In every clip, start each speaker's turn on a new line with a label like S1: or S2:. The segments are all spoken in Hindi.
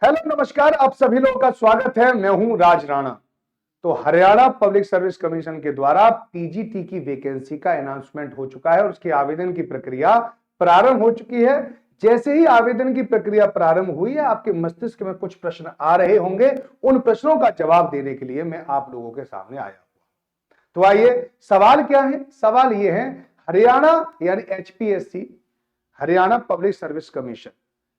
S1: हेलो नमस्कार, आप सभी लोगों का स्वागत है। मैं हूं राज राणा। तो हरियाणा पब्लिक सर्विस कमीशन के द्वारा पीजीटी की वैकेंसी का अनाउंसमेंट हो चुका है और उसकी आवेदन की प्रक्रिया प्रारंभ हो चुकी है। जैसे ही आवेदन की प्रक्रिया प्रारंभ हुई है, आपके मस्तिष्क में कुछ प्रश्न आ रहे होंगे। उन प्रश्नों का जवाब देने के लिए मैं आप लोगों के सामने आया हुआ। तो आइए, सवाल क्या है? सवाल यह है, हरियाणा यानी HPSC, Haryana public service commission,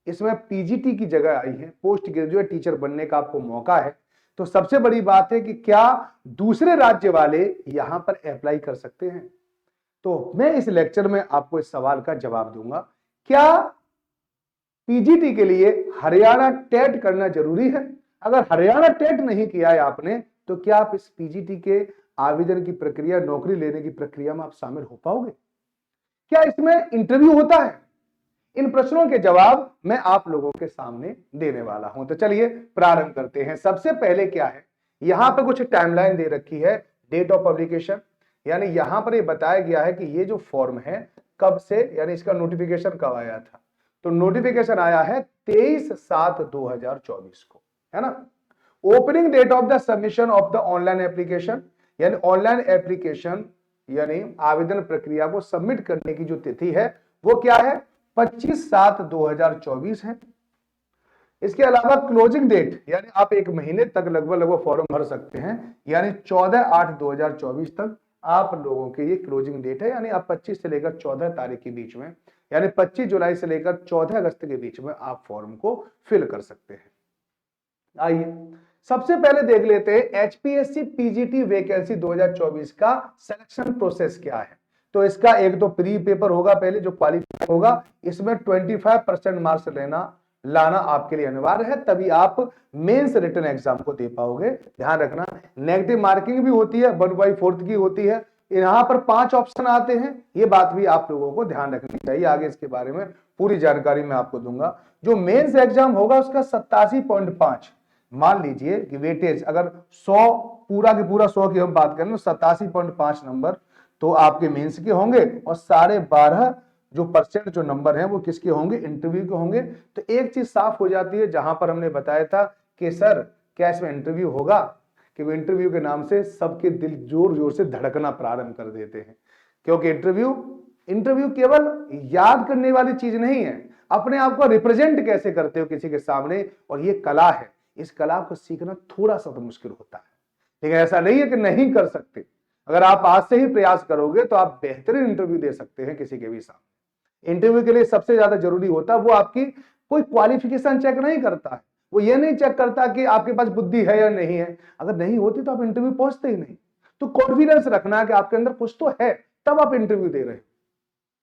S1: इसमें पीजीटी की जगह आई है। पोस्ट ग्रेजुएट टीचर बनने का आपको मौका है। तो सबसे बड़ी बात है कि क्या दूसरे राज्य वाले यहां पर अप्लाई कर सकते हैं? तो मैं इस लेक्चर में आपको इस सवाल का जवाब दूंगा। क्या पीजीटी के लिए हरियाणा टेट करना जरूरी है? अगर हरियाणा टेट नहीं किया है आपने, तो क्या आप इस पीजीटी के आवेदन की प्रक्रिया, नौकरी लेने की प्रक्रिया में आप शामिल हो पाओगे? क्या इसमें इंटरव्यू होता है? इन प्रश्नों के जवाब मैं आप लोगों के सामने देने वाला हूं। तो चलिए प्रारंभ करते हैं। सबसे पहले क्या है, यहां पर कुछ टाइमलाइन दे रखी है। डेट ऑफ पब्लिकेशन, यानी यहां पर ये बताया गया है कि ये जो फॉर्म है कब से, यानी इसका नोटिफिकेशन कब आया था। तो नोटिफिकेशन आया है 23/7/2024 को, है ना। Opening date of the submission of the online application, यानी ऑनलाइन एप्लीकेशन यानी आवेदन प्रक्रिया को सबमिट करने की जो तिथि है वो क्या है? 25/7/2024 है। इसके अलावा क्लोजिंग डेट, यानी आप एक महीने तक लगभग फॉर्म भर सकते हैं, यानी 14/8/2024 तक आप लोगों के ये क्लोजिंग डेट है। यानी आप 25 से लेकर 14 तारीख के बीच में, यानी 25 जुलाई से लेकर 14 अगस्त के बीच में आप फॉर्म को फिल कर सकते हैं। आइए सबसे पहले देख लेते हैं एचपीएससी पीजीटी वैकेंसी 2024 का सिलेक्शन प्रोसेस क्या है। तो इसका एक तो प्री पेपर होगा, पहले जो क्वालिफाई होगा, इसमें 25% मार्क्स लाना आपके लिए अनिवार्य है, तभी आप मेंस रिटन एग्जाम को दे पाओगे। ध्यान रखना, नेगेटिव मार्किंग भी होती है, 1/4 की होती है। यहां पर 5 ऑप्शन आते हैं, ये बात भी आप लोगों को ध्यान रखनी चाहिए। आगे इसके बारे में पूरी जानकारी मैं आपको दूंगा। जो मेंस एग्जाम होगा उसका 87.5, मान लीजिए कि वेटेज अगर 100 पूरा के पूरा 100 की हम बात करें तो 87.5 नंबर तो आपके मेंस के होंगे, और 12.5 जो परसेंट जो नंबर हैं वो किसके होंगे? इंटरव्यू के होंगे। तो एक चीज साफ हो जाती है, जहां पर हमने बताया था कि सर क्या इसमें इंटरव्यू होगा, कि वो इंटरव्यू के नाम से सबके दिल जोर जोर से धड़कना प्रारंभ कर देते हैं। क्योंकि इंटरव्यू केवल याद करने वाली चीज नहीं है, अपने आप को रिप्रेजेंट कैसे करते हो किसी के सामने, और ये कला है। इस कला को सीखना थोड़ा सा तो मुश्किल होता है, लेकिन ऐसा नहीं है कि नहीं कर सकते। अगर आप आज से ही प्रयास करोगे तो आप बेहतरीन इंटरव्यू दे सकते हैं किसी के भी सामने। इंटरव्यू के लिए सबसे ज्यादा जरूरी होता है, वो आपकी कोई क्वालिफिकेशन चेक नहीं करता है, वो ये नहीं चेक करता कि आपके पास बुद्धि है या नहीं है। अगर नहीं होती तो आप इंटरव्यू पहुंचते ही नहीं। तो कॉन्फिडेंस रखना कि आपके अंदर कुछ तो है, तब आप इंटरव्यू दे रहे हो,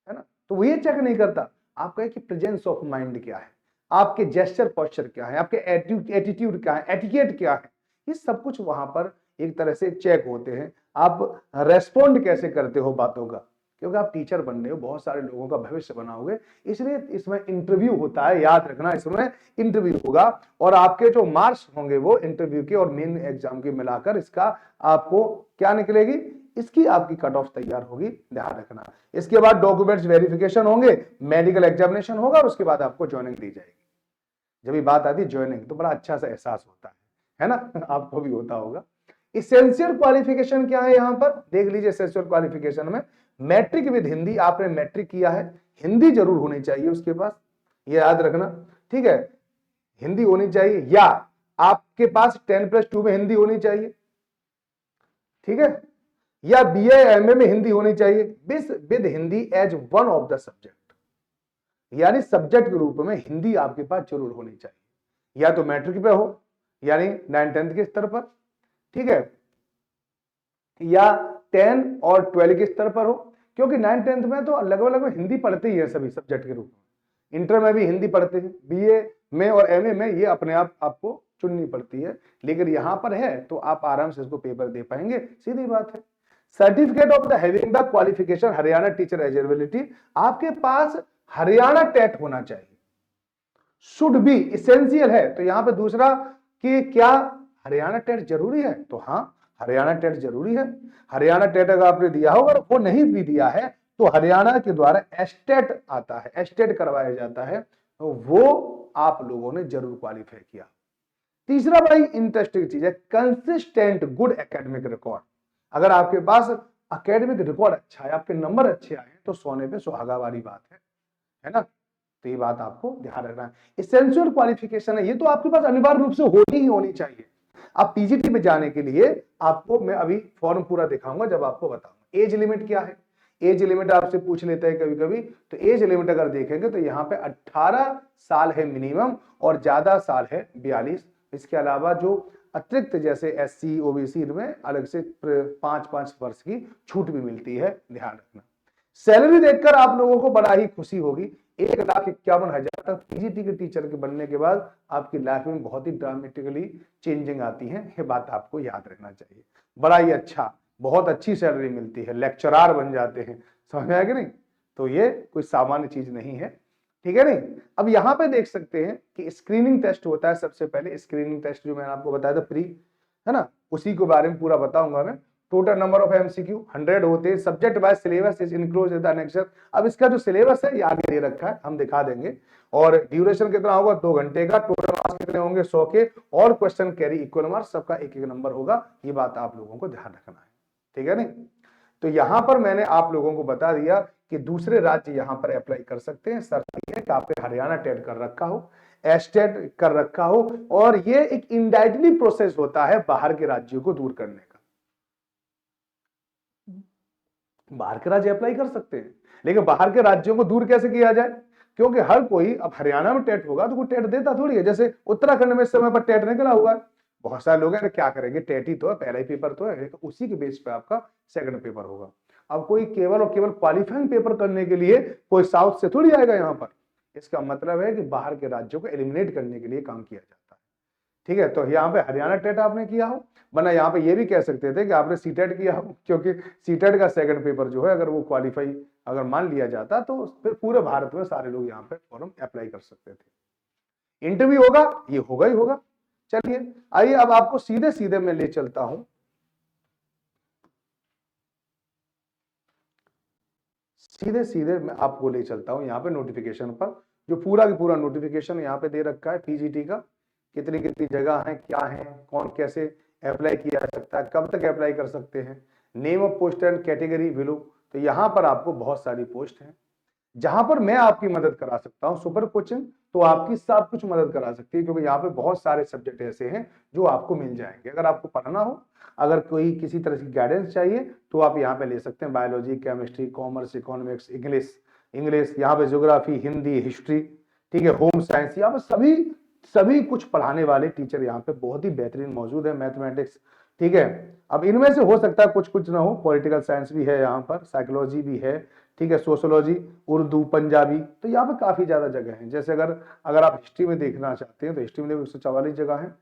S1: है ना। तो वो ये चेक नहीं करता आपका कि प्रेजेंस ऑफ माइंड क्या है, आपके जेस्चर पोस्चर क्या है, आपके एटीट्यूड क्या है, एटिकेट क्या है, ये सब कुछ वहां पर एक तरह से चेक होते हैं। आप रेस्पॉन्ड कैसे करते हो बातों का, क्योंकि आप टीचर बन रहे हो, बहुत सारे लोगों का भविष्य बनाओगे, इसलिए इसमें इंटरव्यू होता है। याद रखना, इसमें इंटरव्यू होगा और आपके जो मार्क्स होंगे वो इंटरव्यू के और मेन एग्जाम के मिलाकर इसका आपको क्या निकलेगी, इसकी आपकी कट ऑफ तैयार होगी। ध्यान रखना। इसके बाद डॉक्यूमेंट्स वेरिफिकेशन होंगे, मेडिकल एग्जामिनेशन होगा और उसके बाद आपको ज्वाइनिंग दी जाएगी। जब ये बात आती है ज्वाइनिंग, तो बड़ा अच्छा सा एहसास होता है ना। आपको भी होता होगा। इसेंशियल क्वालिफिकेशन क्या है, यहां पर देख लीजिए। इसेंशियल क्वालिफिकेशन में मैट्रिक विद हिंदी, आपने मैट्रिक किया है, हिंदी जरूर होनी चाहिए उसके पास, ये याद रखना, ठीक है। हिंदी होनी चाहिए, या आपके पास 10+2 में हिंदी होनी चाहिए, ठीक है, या बीए एमए में हिंदी होनी चाहिए with Hindi as one of the subject, यानी सब्जेक्ट के रूप में हिंदी आपके पास जरूर होनी चाहिए। या तो मैट्रिक पे हो, यानी 9th-10th के स्तर पर, ठीक है, या 10 और 12 के स्तर पर हो, क्योंकि 9th-10th में तो लगभग हिंदी पढ़ते ही है सभी सब्जेक्ट के रूप में। इंटर में भी हिंदी पढ़ते हैं, बीए में और एमए में ये अपने आप आपको चुननी पड़ती है, लेकिन यहां पर है तो आप आराम से इसको पेपर दे पाएंगे, सीधी बात है। Certificate of the having the qualification Haryana teacher eligibility, आपके पास हरियाणा टेट होना चाहिए, शुड बी, इसेंशियल है। तो यहां पे दूसरा कि क्या हरियाणा टेट जरूरी है, तो हाँ हरियाणा टेट जरूरी है। हरियाणा टेट अगर आपने दिया होगा और वो नहीं भी दिया है तो हरियाणा के द्वारा एस्टेट आता है, एस्टेट करवाया जाता है, तो वो आप लोगों ने जरूर क्वालिफाई किया। तीसरा बड़ी इंटरेस्टिंग चीज है कंसिस्टेंट गुड एकेडमिक रिकॉर्ड। अगर आपके पास एकेडमिक रिकॉर्ड अच्छा है, आपके नंबर अच्छे आए हैं, तो सोने पे सुहागा वाली बात है ना। तो ये बात आपको ध्यान रखना है। एसेंशियल क्वालिफिकेशन है, ये तो आपके पास अनिवार्य रूप से होनी ही होनी चाहिए। अब पीजीटी में जाने के लिए आपको मैं अभी फॉर्म पूरा दिखाऊंगा जब आपको बताऊंगा। एज लिमिट क्या है, एज लिमिट आपसे पूछ लेते हैं कभी कभी, तो एज लिमिट अगर देखेंगे तो यहाँ पे 18 साल है मिनिमम और ज्यादा साल है 42। इसके अलावा जो अतिरिक्त जैसे एससी ओबीसी में अलग से 5-5 वर्ष की छूट भी मिलती है, ध्यान रखना। सैलरी देखकर आप लोगों को बड़ा ही खुशी होगी, 1,51,000 तक पीजीटी के टीचर के बनने के बाद आपकी लाइफ में बहुत ही ड्रामेटिकली चेंजिंग आती है। ये बात आपको याद रखना चाहिए। बड़ा ही अच्छा, बहुत अच्छी सैलरी मिलती है, लेक्चरार बन जाते हैं, समझ में आया कि नहीं। तो ये कोई सामान्य चीज नहीं है, ठीक है नहीं। अब यहाँ पे देख सकते हैं कि स्क्रीनिंग टेस्ट होता है। सबसे पहले स्क्रीनिंग टेस्ट जो मैंने आपको बताया था प्री, है ना, उसी के बारे में पूरा बताऊंगा मैं। टोटल नंबर ऑफ एमसीक्यू 100 होते हैं। Subject wise syllabus is enclosed in the annexure. अब इसका जो सिलेबस है ये आगे दे रखा है, हम दिखा देंगे। और ड्यूरेशन कितना होगा, 2 घंटे का। टोटल मार्क्स कितने होंगे, 100 के। और क्वेश्चन कैरी इक्वल मार्क्स, सबका एक एक नंबर होगा। ये बात आप लोगों को ध्यान रखना है, ठीक है नहीं। तो यहां पर मैंने आप लोगों को बता दिया कि दूसरे राज्य यहां पर अप्लाई कर सकते हैं। शर्त है कि आपने हरियाणा टेट कर रखा हो, एस्टेट कर रखा हो, और ये एक इनडायरेक्टली प्रोसेस होता है बाहर के राज्यों को दूर करने का। बाहर के राज्य अप्लाई कर सकते हैं, लेकिन बाहर के राज्यों को दूर कैसे किया जाए, क्योंकि हर कोई, अब हरियाणा में टेट होगा तो कोई टेट देता थोड़ी है। जैसे उत्तराखंड में इस समय पर टेट निकला हुआ है, बहुत सारे लोग हैं क्या करेंगे, टेट ही तो है, पहला ही पेपर तो है, उसी के बेस पे आपका सेकंड पेपर होगा। अब कोई केवल और केवल क्वालिफाइंग पेपर करने के लिए कोई साउथ से थोड़ी आएगा यहाँ पर। इसका मतलब है कि बाहर के राज्यों को एलिमिनेट करने के लिए काम किया जाता है, ठीक है। तो यहाँ पे हरियाणा टेट आपने किया हो, वरना यहाँ पे ये भी कह सकते थे कि आपने सीटेट किया हो, क्योंकि सीटेट का सेकंड पेपर जो है अगर वो क्वालिफाई अगर मान लिया जाता तो फिर पूरे भारत में सारे लोग यहाँ पे फॉर्म अप्लाई कर सकते थे। इंटरव्यू होगा, ये होगा ही होगा। चलिए आइए अब आपको सीधे सीधे मैं ले चलता हूं, सीधे सीधे मैं आपको ले चलता हूं यहाँ पे नोटिफिकेशन पर। जो पूरा की पूरा नोटिफिकेशन यहाँ पे दे रखा है पीजीटी का, कितनी कितनी जगह है, क्या है, कौन कैसे अप्लाई किया जा सकता है, कब तक अप्लाई कर सकते हैं, name of post and category below. तो यहाँ पर आपको बहुत सारी पोस्ट है। जहां पर मैं आपकी मदद करा सकता हूं सुपर कोचिंग, तो आपकी सब कुछ मदद करा सकती है, क्योंकि यहाँ पे बहुत सारे सब्जेक्ट ऐसे हैं जो आपको मिल जाएंगे। अगर आपको पढ़ना हो, अगर कोई किसी तरह की गाइडेंस चाहिए, तो आप यहाँ पे ले सकते हैं। Biology, chemistry, commerce, economics, English यहाँ पे ज्योग्राफी, हिंदी, हिस्ट्री, ठीक है, होम साइंस, यहाँ पे सभी कुछ पढ़ाने वाले टीचर यहाँ पे बहुत ही बेहतरीन मौजूद है। मैथमेटिक्स, ठीक है। अब इनमें से हो सकता है कुछ कुछ ना हो, पॉलिटिकल साइंस भी है यहाँ पर, साइकोलॉजी भी है, ठीक है, सोशियोलॉजी, उर्दू, पंजाबी, तो यहाँ पे काफी ज्यादा जगह है। जैसे अगर आप हिस्ट्री में देखना चाहते हैं तो हिस्ट्री में 144 जगह है,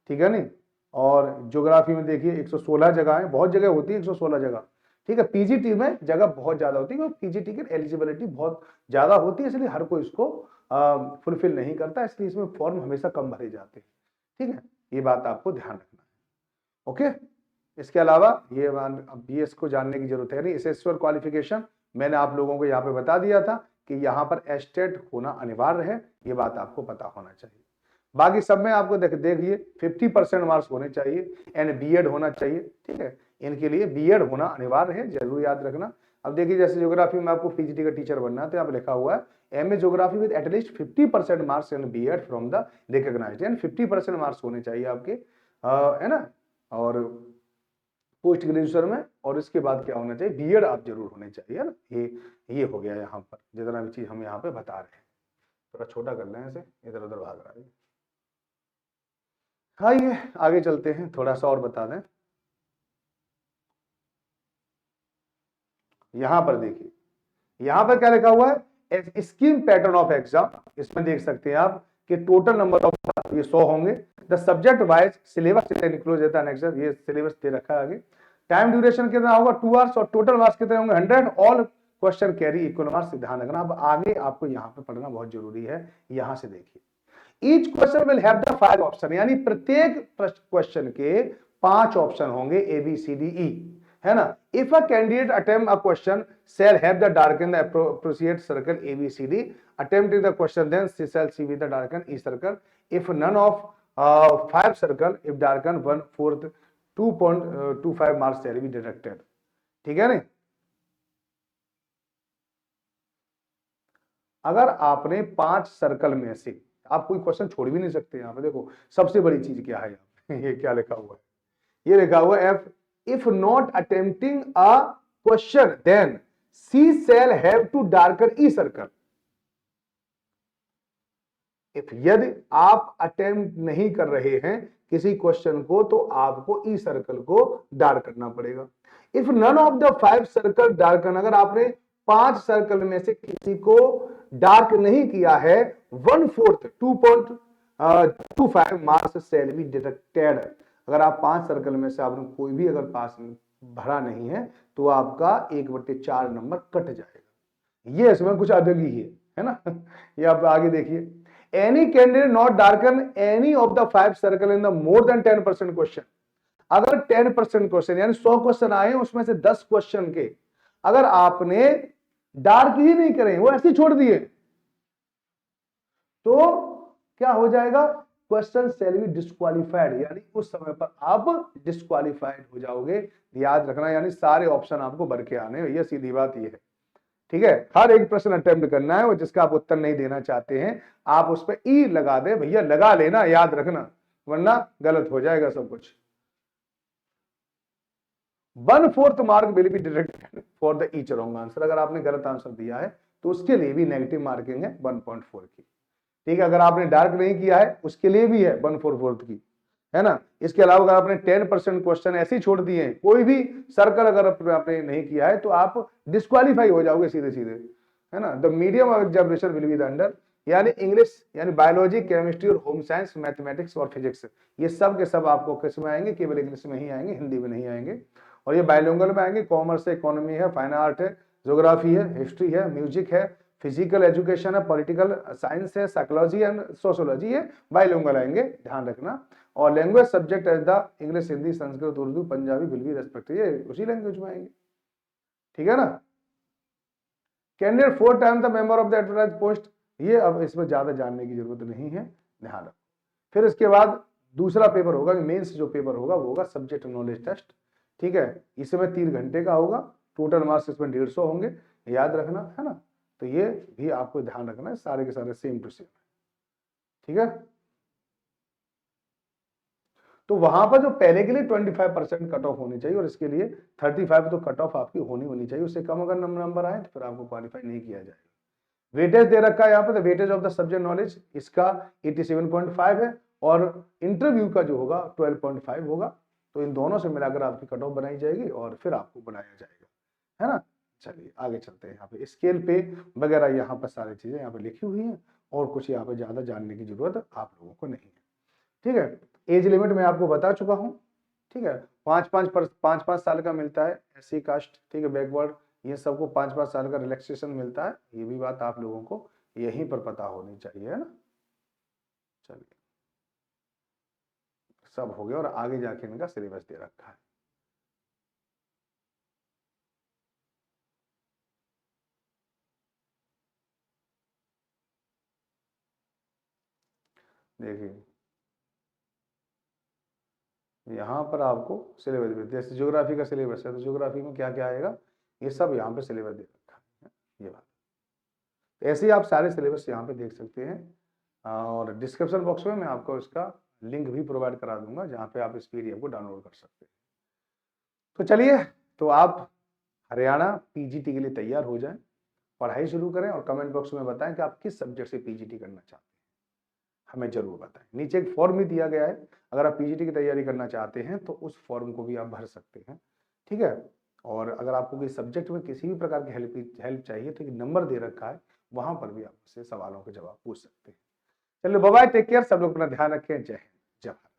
S1: ठीक है नहीं। और ज्योग्राफी में देखिए 116 जगह है, बहुत जगह होती है 116 जगह, ठीक है। पीजीटी में जगह बहुत ज्यादा होती है, क्योंकि पीजीटी की एलिजिबिलिटी बहुत ज्यादा होती है, इसलिए हर कोई इसको फुलफिल नहीं करता, इसलिए इसमें फॉर्म हमेशा कम भरे जाते हैं, ठीक है। ये बात आपको ध्यान रखना है, ओके। इसके अलावा ये बीएस को जानने की जरूरत है नहीं। एसेसर क्वालिफिकेशन मैंने आप लोगों को यहाँ पे बता दिया था कि यहाँ पर एस्टेट होना अनिवार्य है, ये बात आपको पता होना चाहिए। बाकी सब में आपको देखिए 50% मार्क्स होने चाहिए एंड बीएड होना चाहिए, ठीक है। इनके लिए बीएड होना अनिवार्य है, जरूर याद रखना। अब देखिए जैसे ज्योग्राफी में आपको पीजीटी का टीचर बनना है, तो यहाँ पे लिखा हुआ है MA geography with at least 50% marks in B Ed from the recognised, यानी 50% मार्क्स होने चाहिए आपके, है ना। और पोस्ट ग्रेजुएशन में, और इसके बाद क्या होना चाहिए, बीएड आप जरूर होने चाहिए, है ना। ये हो गया यहाँ पर जितना भी चीज हम यहाँ पे बता रहे हैं। थोड़ा छोटा कर लें इसे, इधर उधर भाग रहा है। आइए आगे चलते हैं, थोड़ा सा और बता दें। यहां पर देखिए, यहां पर क्या लिखा हुआ है, स्कीम पैटर्न ऑफ एग्जाम। इसमें देख सकते हैं आप कि टोटल नंबर ऑफ ये 100 होंगे। The subject wise syllabus include रहता है नेक्स्ट, ये सिलेबस दे रखा है आगे। टाइम ड्यूरेशन कितना होगा 2 आवर्स, और टोटल मार्क्स कितने होंगे 100। All question carry equal marks, ध्यान रखना। अब आगे आपको यहाँ पे पढ़ना बहुत जरूरी है। यहां से देखिए, each question will have the 5 option, यानी प्रत्येक क्वेश्चन के 5 ऑप्शन होंगे, A B C D E. है ना। If a candidate attempt a question shall have the darken the appropriate circle ABCD, attempting the question then she shall see with the darken E circle, if none of 5 circle, if darken 1/4 2.25 marks shall be deducted। ठीक है नहीं। अगर आपने 5 सर्कल में से, आप कोई क्वेश्चन छोड़ भी नहीं सकते। यहाँ पे देखो सबसे बड़ी चीज क्या है, ये क्या लिखा हुआ है, ये लिखा हुआ है if not attempting a question then she shall have to darken E circle। यदि आप अटेम्प्ट नहीं कर रहे हैं किसी क्वेश्चन को तो आपको ई सर्कल को डार्क करना पड़ेगा। If none of the 5 circle darken, अगर आपने 5 सर्कल में से किसी को डार्क नहीं किया है 1/4 2.25 मार्क्स शैल बी डिडक्टेड। अगर आप 5 सर्कल में से आपने कोई भी अगर पास भरा नहीं है तो आपका 1/4 नंबर कट जाएगा। ये इसमें कुछ अलग ही है ना। ये आप आगे देखिए, any candidate not darken any of the 5 circle in the more than 10% question। अगर 10% क्वेश्चन यानी 100 क्वेश्चन आए उसमें से 10 क्वेश्चन के अगर आपने डार्क ही नहीं करे, वो ऐसे छोड़ दिए, तो क्या हो जाएगा, क्वेश्चन शैल बी डिस्क्वालिफाइड, यानी उस समय पर आप डिस्क्वालिफाइड हो जाओगे। याद रखना, यानी सारे ऑप्शन आपको भर के आने, भैया सीधी बात ये है। ठीक है, हर एक प्रश्न अटेम्प्ट करना है और जिसका आप उत्तर नहीं देना चाहते हैं आप उस पर ई लगा दे, भैया लगा लेना, याद रखना, वरना गलत हो जाएगा सब कुछ। 1/4 mark will be deducted for the each wrong answer. अगर आपने गलत आंसर दिया है तो उसके लिए भी नेगेटिव मार्किंग है 1.4 की। ठीक है, अगर आपने डार्क नहीं किया है उसके लिए भी है 1/4 की, है ना। इसके अलावा अगर आपने 10% क्वेश्चन ऐसे ही छोड़ दिए हैं, कोई भी सर्कल अगर आपने नहीं किया है तो आप डिस्क्वालीफाई हो जाओगे सीधे सीधे, है ना। The medium of examination will be the under, यानी इंग्लिश यानी बायोलॉजी, केमिस्ट्री और होम साइंस, मैथमेटिक्स और फिजिक्स, ये सब के सब आपको किस में आएंगे, केवल इंग्लिश में ही आएंगे, हिंदी में नहीं आएंगे। और ये बायलिंगुअल में आएंगे, कॉमर्स है, इकोनॉमी है, फाइन आर्ट है, ज्योग्राफी है, हिस्ट्री है, म्यूजिक है, फिजिकल एजुकेशन है, पॉलिटिकल साइंस है, साइकोलॉजी एंड सोशियोलॉजी है, बायलिंगुअल आएंगे, ध्यान रखना। और language subject as the English, Hindi, Sanskrit, Urdu, Punjabi will be respective, ये उसी लैंग्वेज में आएंगे। ठीक है ना। Candidate 4 time the member of the advertise post, ये अब इसमें ज्यादा जानने की जरूरत नहीं है, ध्यान रखो। फिर इसके बाद दूसरा पेपर होगा, मेंस जो पेपर होगा वो होगा सब्जेक्ट नॉलेज टेस्ट। ठीक है, इसमें 3 घंटे का होगा, टोटल मार्क्स इसमें 150 होंगे, याद रखना, है ना। तो ये भी आपको ध्यान रखना है, सारे के सारे सेम टू सेम। ठीक है, तो वहां पर जो पहले के लिए 25% कट ऑफ होनी चाहिए और इसके लिए 35 तो कट ऑफ आपकी होनी चाहिए, उससे कम अगर नंबर आए तो फिर आपको क्वालिफाई नहीं किया जाएगा। वेटेज दे रखा है यहाँ पे, weightage of the subject knowledge इसका 87.5 है और इंटरव्यू का जो होगा 12.5 होगा। तो इन दोनों से मिलाकर आपकी कट ऑफ बनाई जाएगी और फिर आपको बनाया जाएगा, है ना। चलिए आगे चलते हैं, यहाँ पे स्केल पे वगैरह यहाँ पर सारी चीजें यहाँ पे लिखी हुई हैं और कुछ यहाँ पे ज्यादा जानने की जरूरत आप लोगों को नहीं है। ठीक है, एज लिमिट मैं आपको बता चुका हूँ। ठीक है, 5-5 साल का मिलता है एससी कास्ट, ठीक है, बैकवर्ड, ये सबको 5-5 साल का रिलैक्सेशन मिलता है, ये भी बात आप लोगों को यहीं पर पता होनी चाहिए, है ना। चलिए सब हो गया और आगे जाके इनका सिलेबस दे रखा है। देखिए यहाँ पर आपको सिलेबस भी, जैसे ज्योग्राफी का सिलेबस है तो ज्योग्राफी में क्या क्या आएगा ये सब यहाँ पे सिलेबस दे रखा है, ये बात। तो ऐसे ही आप सारे सिलेबस यहाँ पे देख सकते हैं और डिस्क्रिप्शन बॉक्स में मैं आपको इसका लिंक भी प्रोवाइड करा दूंगा जहाँ पे आप इस PDF को डाउनलोड कर सकते हैं। तो चलिए, तो आप हरियाणा PGT के लिए तैयार हो जाएं, पढ़ाई शुरू करें और कमेंट बॉक्स में बताएं कि आप किस सब्जेक्ट से PGT करना चाहते हैं, हमें जरूर बताएं। नीचे एक फॉर्म भी दिया गया है, अगर आप PGT की तैयारी करना चाहते हैं तो उस फॉर्म को भी आप भर सकते हैं। ठीक है, और अगर आपको किसी सब्जेक्ट में किसी भी प्रकार की हेल्प चाहिए तो एक नंबर दे रखा है, वहां पर भी आप उससे सवालों के जवाब पूछ सकते हैं। चलिए बाय बाय, टेक केयर, सब लोग अपना ध्यान रखें, जय हिंद, जय भारत।